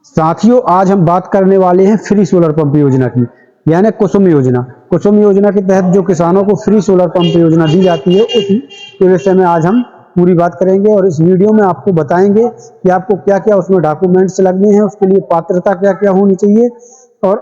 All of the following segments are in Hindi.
साथियों, आज हम बात करने वाले हैं फ्री सोलर पंप योजना की, यानी कुसुम योजना। कुसुम योजना के तहत जो किसानों को फ्री सोलर पंप योजना दी जाती है, उसके विषय में आज हम पूरी बात करेंगे और इस वीडियो में आपको बताएंगे कि आपको क्या क्या उसमें डॉक्यूमेंट्स लगने हैं, उसके लिए पात्रता क्या क्या होनी चाहिए और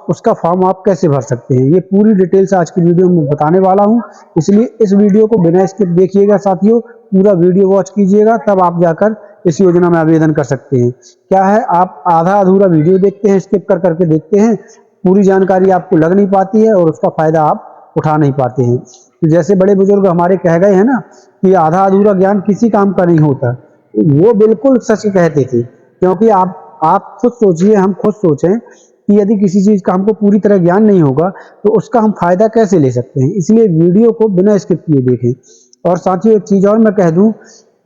उसका फॉर्म आप कैसे भर सकते हैं। ये पूरी डिटेल्स आज की वीडियो में बताने वाला हूं, इसलिए इस वीडियो को बिना स्किप देखिएगा साथियों, पूरा वीडियो वॉच कीजिएगा, तब आप जाकर इस योजना में आवेदन कर सकते हैं। क्या है, आप आधा अधूरा वीडियो देखते हैं, स्किप कर करके देखते हैं, पूरी जानकारी आपको लग नहीं पाती है और उसका फायदा आप उठा नहीं पाते हैं। तो जैसे बड़े बुजुर्ग हमारे कह गए हैं ना कि आधा अधूरा ज्ञान किसी काम का नहीं होता, वो बिल्कुल सच कहते थे। क्योंकि आप खुद सोचिए, हम खुद सोचें कि यदि किसी चीज का हमको पूरी तरह ज्ञान नहीं होगा तो उसका हम फायदा कैसे ले सकते हैं। इसलिए वीडियो को बिना स्किप किए देखें। और साथियों, एक चीज और मैं कह दूं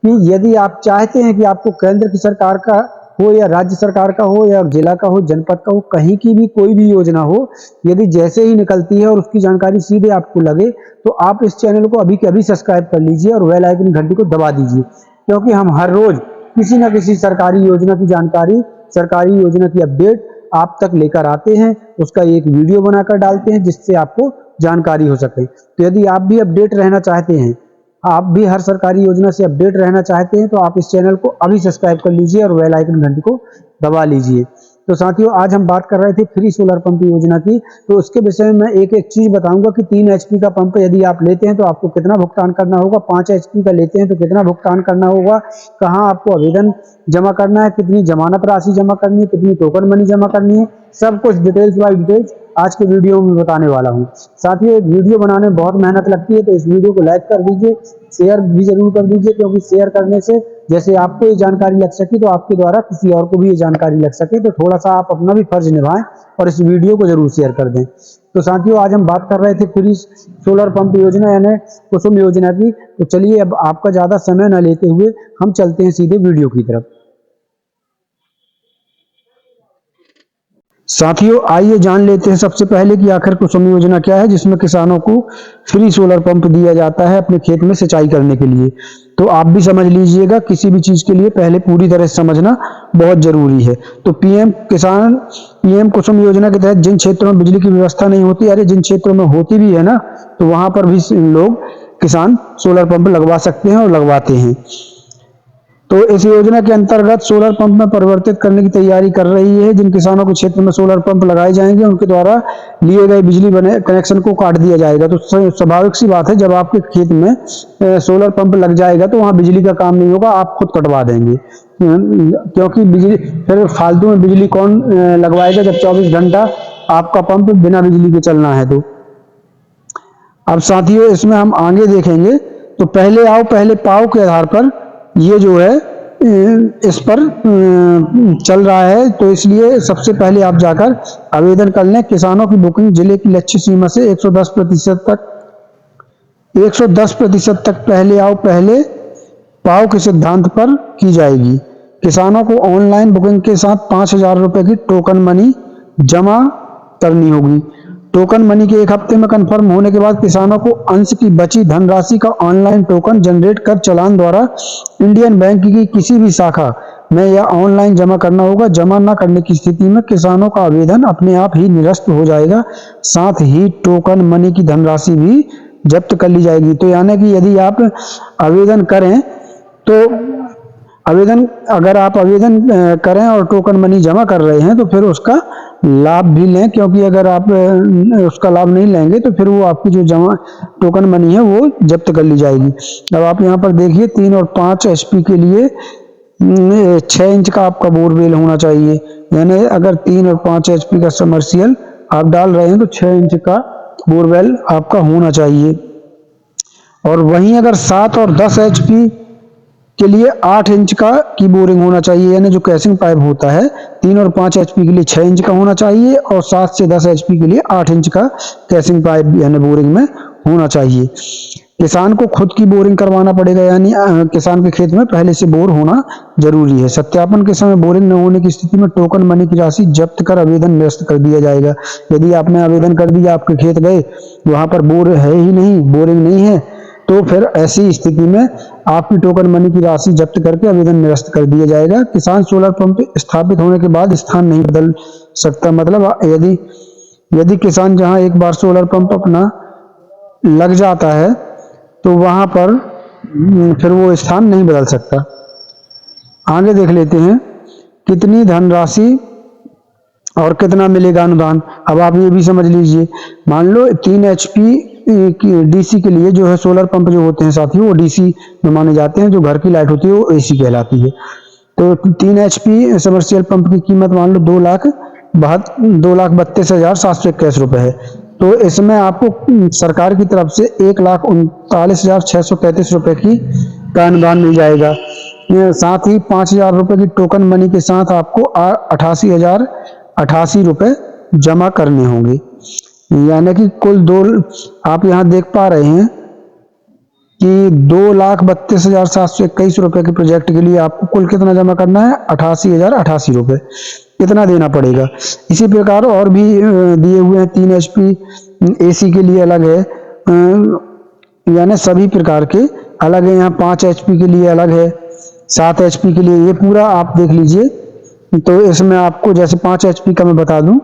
कि यदि आप चाहते हैं कि आपको केंद्र की सरकार का हो या राज्य सरकार का हो या जिला का हो, जनपद का हो, कहीं की भी कोई भी योजना हो, यदि जैसे ही निकलती है और उसकी जानकारी सीधे आपको लगे तो आप इस चैनल को अभी के अभी सब्सक्राइब कर लीजिए और बेल आइकन घंटी को दबा दीजिए। क्योंकि हम हर रोज किसी न किसी सरकारी योजना की जानकारी, सरकारी योजना की अपडेट आप तक लेकर आते हैं, उसका एक वीडियो बनाकर डालते हैं जिससे आपको जानकारी हो सके। तो यदि आप भी अपडेट रहना चाहते हैं, आप भी हर सरकारी योजना से अपडेट रहना चाहते हैं, तो आप इस चैनल को अभी सब्सक्राइब कर लीजिए और बेल आइकन घंटी को दबा लीजिए। तो साथियों, आज हम बात कर रहे थे फ्री सोलर पंप योजना की, तो उसके विषय में मैं एक एक चीज बताऊंगा कि 3 HP का पंप यदि आप लेते हैं तो आपको कितना भुगतान करना होगा, 5 HP का लेते हैं तो कितना भुगतान करना होगा, कहाँ आपको आवेदन जमा करना है, कितनी जमानत राशि जमा करनी है, कितनी टोकन मनी जमा करनी है, सब कुछ डिटेल्स बाय डिटेल्स आज के वीडियो में बताने वाला हूं। साथियों, एक वीडियो बनाने में बहुत मेहनत लगती है, तो इस वीडियो को लाइक कर दीजिए, शेयर भी जरूर कर दीजिए, क्योंकि शेयर करने से जैसे आपको ये जानकारी लग सके तो आपके द्वारा किसी और को भी ये जानकारी लग सके। तो थोड़ा सा आप अपना भी फर्ज निभाएं और इस वीडियो को जरूर शेयर कर दें। तो साथियों, आज हम बात कर रहे थे फ्री सोलर पंप योजना यानी कुसुम योजना की। तो चलिए, अब आपका ज्यादा समय न लेते हुए हम चलते हैं सीधे वीडियो की तरफ। साथियों, आइए जान लेते हैं सबसे पहले कि आखिर कुसुम योजना क्या है, जिसमें किसानों को फ्री सोलर पंप दिया जाता है अपने खेत में सिंचाई करने के लिए। तो आप भी समझ लीजिएगा, किसी भी चीज के लिए पहले पूरी तरह से समझना बहुत जरूरी है। तो पीएम कुसुम योजना के तहत जिन क्षेत्रों में बिजली की व्यवस्था नहीं होती, अरे जिन क्षेत्रों में होती भी है ना, तो वहां पर भी लोग किसान सोलर पंप लगवा सकते हैं और लगवाते हैं। तो इस योजना के अंतर्गत सोलर पंप में परिवर्तित करने की तैयारी कर रही है। जिन किसानों के क्षेत्र में सोलर पंप लगाए जाएंगे उनके द्वारा लिए गए बिजली बने कनेक्शन को काट दिया जाएगा। तो स्वाभाविक सी बात है, जब आपके खेत में सोलर पंप लग जाएगा तो वहां बिजली का काम नहीं होगा, आप खुद कटवा देंगे। क्योंकि बिजली फिर फालतू में बिजली कौन लगवाएगा जब 24 घंटा आपका पंप बिना बिजली के चलना है। तो अब साथियों, इसमें हम आगे देखेंगे तो पहले आओ पहले पाओ के आधार पर ये जो है इस पर चल रहा है। तो इसलिए सबसे पहले आप जाकर आवेदन कर लें। किसानों की बुकिंग जिले की लक्ष्य सीमा से 110% तक पहले आओ पहले पाओ के सिद्धांत पर की जाएगी। किसानों को ऑनलाइन बुकिंग के साथ 5,000 रुपए की टोकन मनी जमा करनी होगी। टोकन मनी के 1 हफ्ते में कंफर्म होने के बाद किसानों को अंश की बची धनराशि का ऑनलाइन टोकन जनरेट कर चालान द्वारा इंडियन बैंक की किसी भी शाखा में या ऑनलाइन जमा करना होगा। जमा न करने की स्थिति में किसानों का आवेदन अपने आप ही निरस्त हो जाएगा, साथ ही टोकन मनी की धनराशि भी जब्त कर ली जाएगी। तो यानी कि यदि आप आवेदन करें तो अगर आप आवेदन करें और टोकन मनी जमा कर रहे हैं तो फिर उसका लाभ भी लें, क्योंकि अगर आप उसका लाभ नहीं लेंगे तो फिर वो आपकी जो जमा टोकन मनी है वो जब्त कर ली जाएगी। अब आप यहाँ पर देखिए, 3 और 5 HP के लिए 6 इंच का आपका बोरवेल होना चाहिए। यानी अगर 3 और 5 HP का समर्सियल आप डाल रहे हैं तो 6 इंच का बोरवेल आपका होना चाहिए। और वहीं अगर 7 और 10 HP के लिए 8 इंच की बोरिंग होना चाहिए। यानी जो कैसिंग पाइप होता है, 3 और 5 HP के लिए 6 इंच का होना चाहिए और 7 से 10 HP के लिए 8 इंच का कैसिंग पाइप यानी बोरिंग में होना चाहिए। किसान को खुद की बोरिंग करवाना पड़ेगा, यानी किसान के खेत में पहले से बोर होना जरूरी है। सत्यापन के समय बोरिंग न होने की स्थिति में टोकन मनी की राशि जब्त कर आवेदन निरस्त कर दिया जाएगा। यदि आपने आवेदन कर दिया, आपके खेत गए, वहां पर बोर है ही नहीं, बोरिंग नहीं है, तो फिर ऐसी स्थिति में आपकी टोकन मनी की राशि जब्त करके आवेदन निरस्त कर दिया जाएगा। किसान सोलर पंप स्थापित होने के बाद स्थान नहीं बदल सकता। मतलब यदि यदि किसान जहां एक बार सोलर पंप अपना लग जाता है तो वहां पर फिर वो स्थान नहीं बदल सकता। आगे देख लेते हैं कितनी धनराशि और कितना मिलेगा अनुदान। अब आप ये भी समझ लीजिए, मान लो 3 HP डीसी के लिए जो है सोलर पंप जो होते हैं साथियों, वो डीसी में माने जाते हैं। जो घर की लाइट होती है वो एसी कहलाती है। तो 3 HP समर्सिबल पंप की कीमत मान लो 2,32,721 रुपए है। तो इसमें आपको सरकार की तरफ से 1,39,633 रुपए का अनुदान मिल जाएगा। साथ ही 5,000 रुपए की टोकन मनी के साथ आपको 88,088 रुपए जमा करने होंगे। यानी कि कुल आप यहां देख पा रहे हैं कि 2,32,721 रुपए के प्रोजेक्ट के लिए आपको कुल कितना जमा करना है, 88,088 रुपए कितना देना पड़ेगा। इसी प्रकार और भी दिए हुए हैं। 3 HP AC के लिए अलग है, यानी सभी प्रकार के अलग है। यहाँ 5 HP के लिए अलग है, 7 HP के लिए, ये पूरा आप देख लीजिए। तो इसमें आपको जैसे 5 HP का मैं बता दूं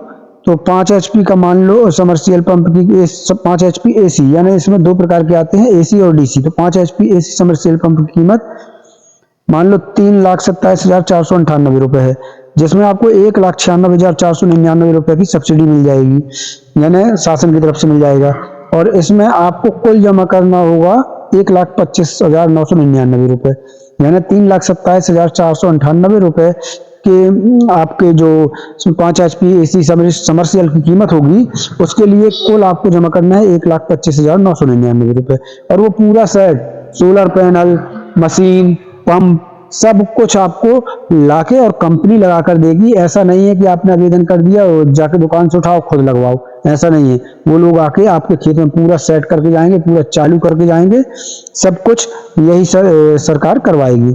तो 5 HP का मान लो समर्सिबल पंप की 5 HP AC, यानी इसमें 2 प्रकार के आते हैं, AC और DC। तो 5 HP AC समर्सिबल पंप की कीमत मान लो 3,27,498 रुपए है, जिसमें आपको 1,96,499 रुपए की सब्सिडी मिल जाएगी, यानी शासन की तरफ से मिल जाएगा। और इसमें आपको कुल जमा करना होगा 1,25,999 रुपए, यानी 3,27,498 रुपए के आपके जो 5 HP AC समर्सिबल की कीमत होगी, उसके लिए कुल आपको जमा करना है 1,25,999 रुपए। और वो पूरा set, solar panel, machine, pump, सब कुछ आपको लाके और कंपनी लगा कर देगी। ऐसा नहीं है कि आपने आवेदन कर दिया और जाके दुकान से उठाओ खुद लगवाओ, ऐसा नहीं है। वो लोग आके आपके खेत में पूरा सेट करके जाएंगे, पूरा चालू करके जाएंगे, सब कुछ यही सरकार करवाएगी।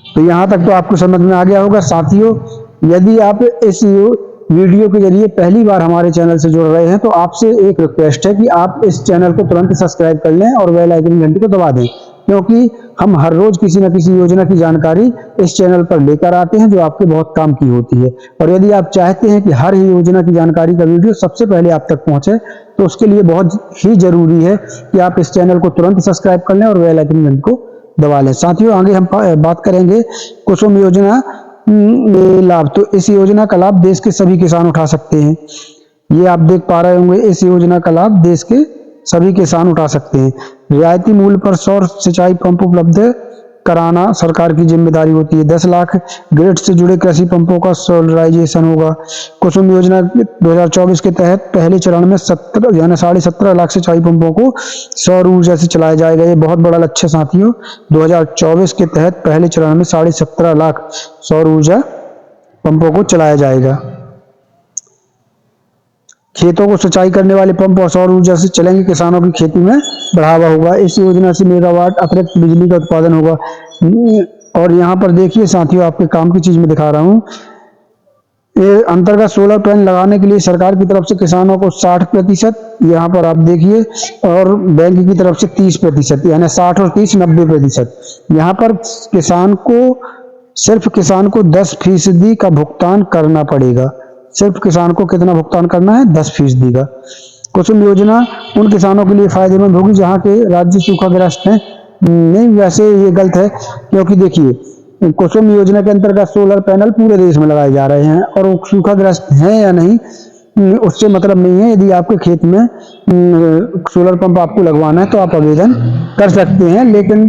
तो यहाँ तक तो आपको समझ में आ गया होगा। साथियों, यदि आप इस वीडियो के जरिए पहली बार हमारे चैनल से जुड़ रहे हैं तो आपसे एक रिक्वेस्ट है कि आप इस चैनल को तुरंत सब्सक्राइब कर लें और बेल आइकन घंटी को दबा दें, क्योंकि हम हर रोज किसी न किसी योजना की जानकारी इस चैनल पर लेकर आते हैं जो आपके बहुत काम की होती है। और यदि आप चाहते हैं कि हर योजना की जानकारी का वीडियो सबसे पहले आप तक पहुंचे तो उसके लिए बहुत ही जरूरी है कि आप इस चैनल को तुरंत सब्सक्राइब कर लें और बेल आइकन घंटी को दबा लें। साथियों, आगे हम बात करेंगे कुसुम योजना में लाभ। तो इस योजना का लाभ देश के सभी किसान उठा सकते हैं। ये आप देख पा रहे होंगे, इस योजना का लाभ देश के सभी किसान उठा सकते हैं। रियायती मूल्य पर सौर सिंचाई पंप उपलब्ध कराना सरकार की जिम्मेदारी होती है। 10 लाख ग्रिड से जुड़े कृषि पंपों का सोलराइजेशन होगा। कुसुम योजना 2024 के तहत पहले चरण में 17 यानी 17.5 लाख सिंचाई पंपों को सौर ऊर्जा से चलाया जाएगा। ये बहुत बड़ा लक्ष्य साथियों। 2024 के तहत पहले चरण में 17.5 लाख सौर ऊर्जा पंपों को चलाया जाएगा। खेतों को सिंचाई करने वाले पंप और सौर ऊर्जा से चलेंगे, किसानों की खेती में बढ़ावा होगा। इस योजना से मेगावाट अतिरिक्त बिजली का उत्पादन होगा। और यहाँ पर देखिए साथियों, आपके काम की चीज में दिखा रहा हूँ। अंतर्गत सोलर पैनल लगाने के लिए सरकार की तरफ से किसानों को 60%, यहाँ पर आप देखिए, और बैंक की तरफ से 30%, यानी 60 और 30 90%। यहाँ पर सिर्फ किसान को 10% का भुगतान करना पड़ेगा। सिर्फ किसान को कितना भुगतान करना है, 10% का। कुसुम योजना उन किसानों के लिए फायदेमंद होगी जहां के राज्य सूखाग्रस्त हैं। नहीं, वैसे ये गलत है, क्योंकि देखिए कुसुम योजना के अंतर्गत सोलर पैनल पूरे देश में लगाए जा रहे हैं और वो सूखाग्रस्त हैं या नहीं उससे मतलब नहीं है। यदि आपके खेत में सोलर पंप आपको लगवाना है तो आप आवेदन कर सकते हैं, लेकिन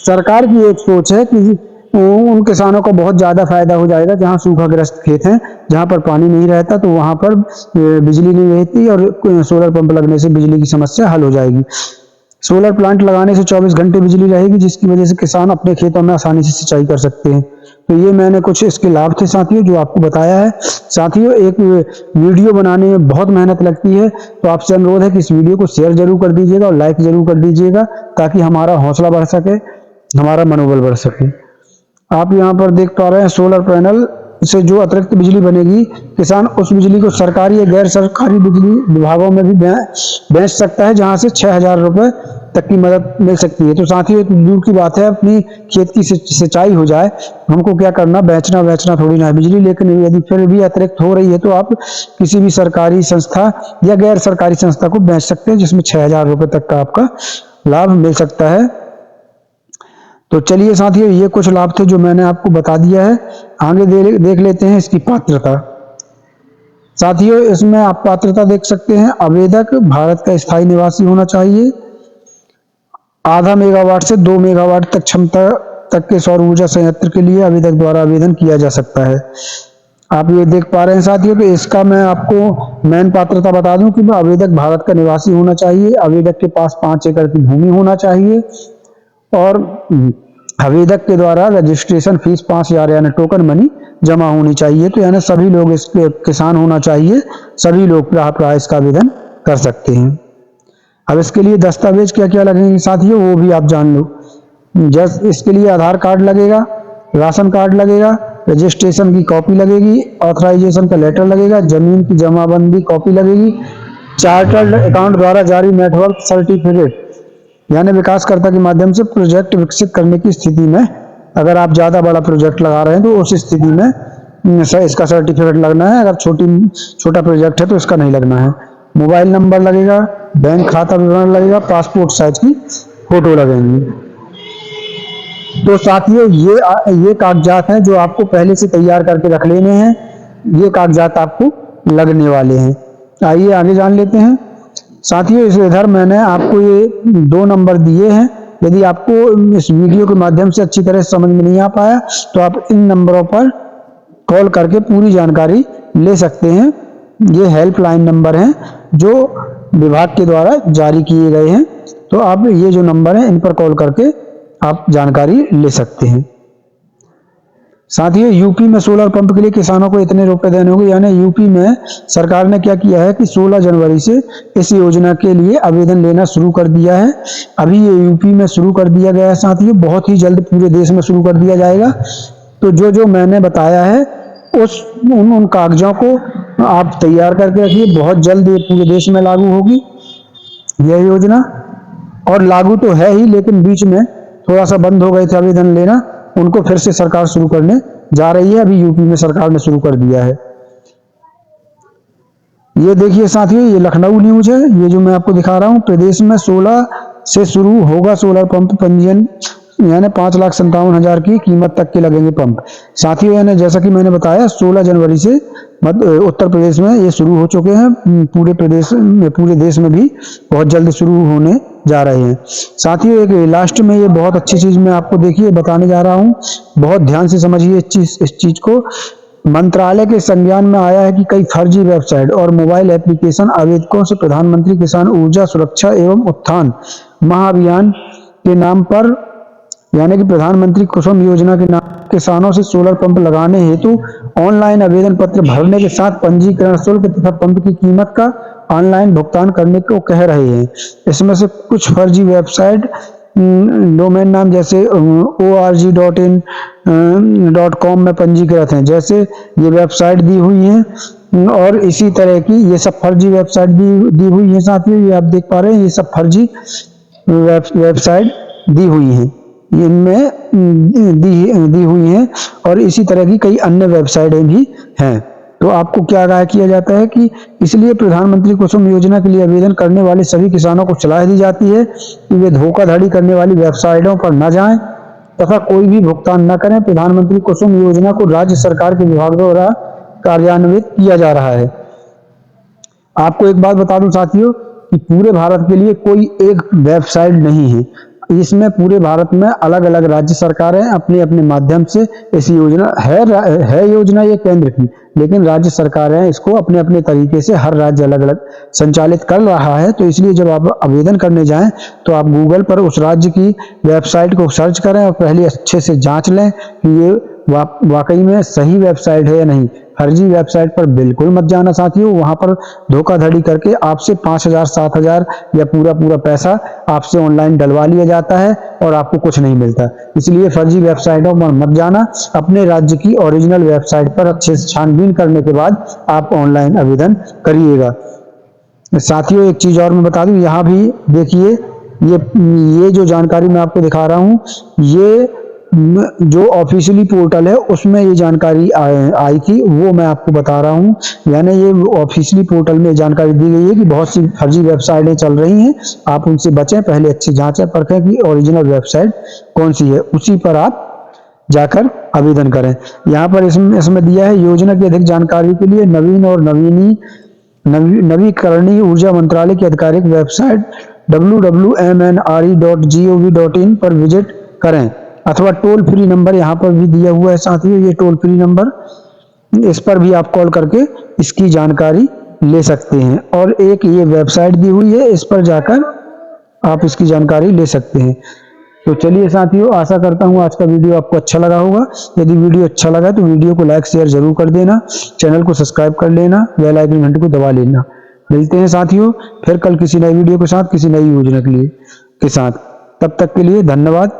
सरकार की एक सोच है कि उन किसानों को बहुत ज्यादा फायदा हो जाएगा जहां सूखाग्रस्त खेत हैं, जहां पर पानी नहीं रहता, तो वहां पर बिजली नहीं रहती और सोलर पंप लगने से बिजली की समस्या हल हो जाएगी। सोलर प्लांट लगाने से 24 घंटे बिजली रहेगी, जिसकी वजह से किसान अपने खेतों में आसानी से सिंचाई कर सकते हैं। तो ये मैंने कुछ इसके लाभ थे साथियों जो आपको बताया है। साथियों, एक वीडियो बनाने में बहुत मेहनत लगती है, तो आपसे अनुरोध है कि इस वीडियो को शेयर जरूर कर दीजिएगा और लाइक जरूर कर दीजिएगा, ताकि हमारा हौसला बढ़ सके, हमारा मनोबल बढ़ सके। आप यहाँ पर देख पा रहे हैं सोलर पैनल से जो अतिरिक्त बिजली बनेगी, किसान उस बिजली को सरकारी या गैर सरकारी बिजली विभागों में भी बेच सकता है, जहां से 6,000 रुपये तक की मदद मिल सकती है। तो साथियों, दूर की बात है अपनी खेत की सिंचाई हो जाए, हमको क्या करना, बेचना थोड़ी ना है बिजली। लेकिन यदि फिर भी अतिरिक्त हो रही है तो आप किसी भी सरकारी संस्था या गैर सरकारी संस्था को बेच सकते हैं, जिसमें 6,000 रुपये तक का आपका लाभ मिल सकता है। तो चलिए साथियों, ये कुछ लाभ थे जो मैंने आपको बता दिया है। आगे देख लेते हैं इसकी पात्रता। साथियों, इसमें आप पात्रता देख सकते हैं। आवेदक भारत का स्थायी निवासी होना चाहिए। आधा मेगावाट से 2 मेगावाट तक क्षमता तक के सौर ऊर्जा संयंत्र के लिए आवेदक द्वारा आवेदन किया जा सकता है। आप ये देख पा रहे हैं साथियों कि इसका मैं आपको मेन पात्रता बता दूं कि आवेदक भारत का निवासी होना चाहिए, आवेदक के पास 5 एकड़ की भूमि होना चाहिए और आवेदक के द्वारा रजिस्ट्रेशन फीस 5,000 यानी टोकन मनी जमा होनी चाहिए। तो यानी सभी लोग इसके किसान होना चाहिए, सभी लोग प्राय इसका आवेदन कर सकते हैं। अब इसके लिए दस्तावेज क्या क्या लगेंगे साथियों, वो भी आप जान लो। जस्ट इसके लिए आधार कार्ड लगेगा, राशन कार्ड लगेगा, रजिस्ट्रेशन की कॉपी लगेगी, ऑथराइजेशन का लेटर लगेगा, जमीन की जमाबंदी कॉपी लगेगी, चार्टर्ड अकाउंट द्वारा जारी नेटवर्क सर्टिफिकेट यानी विकासकर्ता के माध्यम से प्रोजेक्ट विकसित करने की स्थिति में, अगर आप ज़्यादा बड़ा प्रोजेक्ट लगा रहे हैं तो उस स्थिति में इसका सर्टिफिकेट लगना है। अगर छोटा प्रोजेक्ट है तो इसका नहीं लगना है। मोबाइल नंबर लगेगा, बैंक खाता विवरण लगेगा, पासपोर्ट साइज की फोटो लगेंगी। तो साथियों, ये कागजात हैं जो आपको पहले से तैयार करके रख लेने हैं। ये कागजात आपको लगने वाले हैं। आइए आगे जान लेते हैं साथियों। इधर मैंने आपको ये 2 नंबर दिए हैं। यदि आपको इस वीडियो के माध्यम से अच्छी तरह समझ में नहीं आ पाया तो आप इन नंबरों पर कॉल करके पूरी जानकारी ले सकते हैं। ये हेल्पलाइन नंबर हैं जो विभाग के द्वारा जारी किए गए हैं। तो आप ये जो नंबर हैं इन पर कॉल करके आप जानकारी ले सकते हैं। साथियों, यूपी में सोलर पंप के लिए किसानों को इतने रुपए देने होंगे, यानी यूपी में सरकार ने क्या किया है कि 16 जनवरी से इस योजना के लिए आवेदन लेना शुरू कर दिया है। अभी ये यूपी में शुरू कर दिया गया है साथियों, बहुत ही जल्द पूरे देश में शुरू कर दिया जाएगा। तो जो मैंने बताया है उन कागजों को आप तैयार करके रखिए। बहुत जल्द ये पूरे देश में लागू होगी यह योजना, और लागू तो है ही, लेकिन बीच में थोड़ा सा बंद हो गए थे आवेदन लेना, उनको फिर से सरकार शुरू करने जा रही है। अभी यूपी में सरकार ने शुरू कर दिया है। ये देखिए साथियों, ये लखनऊ न्यूज है। ये जो मैं आपको दिखा रहा हूँ, प्रदेश में 16 से शुरू होगा सोलर पंप पंजीयन, यानी 5,57,000 की कीमत तक के लगेंगे पंप। साथियों, यानी जैसा कि मैंने बताया 16 जनवरी से उत्तर प्रदेश में ये शुरू हो चुके हैं। पूरे देश में भी बहुत जल्द शुरू होने जा रहे हैं। साथियों, एक लास्ट में ये बहुत अच्छी चीज मैं आपको देखिए बताने जा रहा हूँ, बहुत ध्यान से समझिए इस चीज को। मंत्रालय के संज्ञान में आया है कि कई फर्जी वेबसाइट और मोबाइल एप्लीकेशन आवेदकों से प्रधानमंत्री किसान ऊर्जा सुरक्षा एवं उत्थान महाअभियान के नाम पर, यानी कि प्रधानमंत्री कुसुम योजना के नाम किसानों से सोलर पंप लगाने हेतु ऑनलाइन आवेदन पत्र भरने के साथ पंजीकरण शुल्क तथा पंप की कीमत का ऑनलाइन भुगतान करने को कह रहे हैं। इसमें से कुछ फर्जी वेबसाइट डोमेन नाम जैसे org.in.com में पंजीकृत हैं, जैसे ये वेबसाइट दी हुई है। और इसी तरह की ये सब फर्जी वेबसाइट दी हुई है साथियों। ये आप देख पा रहे हैं, ये सब फर्जी वेबसाइट दी हुई है, इनमें दी हुई हैं। और इसी तरह की कई अन्य वेबसाइटें भी हैं। तो आपको क्या आगाह किया जाता है कि इसलिए प्रधानमंत्री कुसुम योजना के लिए आवेदन करने वाले सभी किसानों को सलाह दी जाती है कि वे धोखाधड़ी करने वाली वेबसाइटों पर न जाएं तथा कोई भी भुगतान न करें। प्रधानमंत्री कुसुम योजना को राज्य सरकार के विभाग द्वारा कार्यान्वित किया जा रहा है। आपको एक बात बता दूं साथियों कि पूरे भारत के लिए कोई एक वेबसाइट नहीं है। इसमें पूरे भारत में अलग अलग राज्य सरकारें अपने अपने माध्यम से इस योजना है योजना ये केंद्र की, लेकिन राज्य सरकारें इसको अपने अपने तरीके से हर राज्य अलग अलग संचालित कर रहा है। तो इसलिए जब आप आवेदन करने जाएं तो आप गूगल पर उस राज्य की वेबसाइट को सर्च करें और पहले अच्छे से जांच लें कि ये वाकई में सही वेबसाइट है या नहीं। फर्जी वेबसाइट पर बिल्कुल मत जाना साथियों, वहां पर धोखाधड़ी करके आपसे 5,000 7,000 या पूरा पैसा आपसे ऑनलाइन डलवा लिया जाता है और आपको कुछ नहीं मिलता। इसलिए फर्जी वेबसाइटों पर मत जाना, अपने राज्य की ओरिजिनल वेबसाइट पर अच्छे से छानबीन करने के बाद आप ऑनलाइन आवेदन करिएगा। साथियों एक चीज और मैं बता दूं, यहाँ भी देखिए ये जो जानकारी मैं आपको दिखा रहा हूँ, ये जो ऑफिशियली पोर्टल है उसमें ये जानकारी आई थी, वो मैं आपको बता रहा हूँ। यानी ये ऑफिशियली पोर्टल में जानकारी दी गई है कि बहुत सी फर्जी वेबसाइटें चल रही हैं, आप उनसे बचें, पहले अच्छी जांचें परखें कि ओरिजिनल वेबसाइट कौन सी है, उसी पर आप जाकर आवेदन करें। यहाँ पर इसमें दिया है, योजना की अधिक जानकारी के लिए नवीन और नवीकरणीय ऊर्जा मंत्रालय की आधिकारिक वेबसाइट www.mnre.gov.in पर विजिट करें, अथवा टोल फ्री नंबर यहाँ पर भी दिया हुआ है साथियों, ये टोल फ्री नंबर, इस पर भी आप कॉल करके इसकी जानकारी ले सकते हैं। और एक ये वेबसाइट दी हुई है, इस पर जाकर आप इसकी जानकारी ले सकते हैं। तो चलिए साथियों, आशा करता हूँ आज का वीडियो आपको अच्छा लगा होगा। यदि वीडियो अच्छा लगा तो वीडियो को लाइक शेयर जरूर कर देना, चैनल को सब्सक्राइब कर लेना, बेल आइकन घंटी को दबा लेना। मिलते हैं साथियों फिर कल किसी नई वीडियो के साथ, किसी नई योजना के साथ। तब तक के लिए धन्यवाद।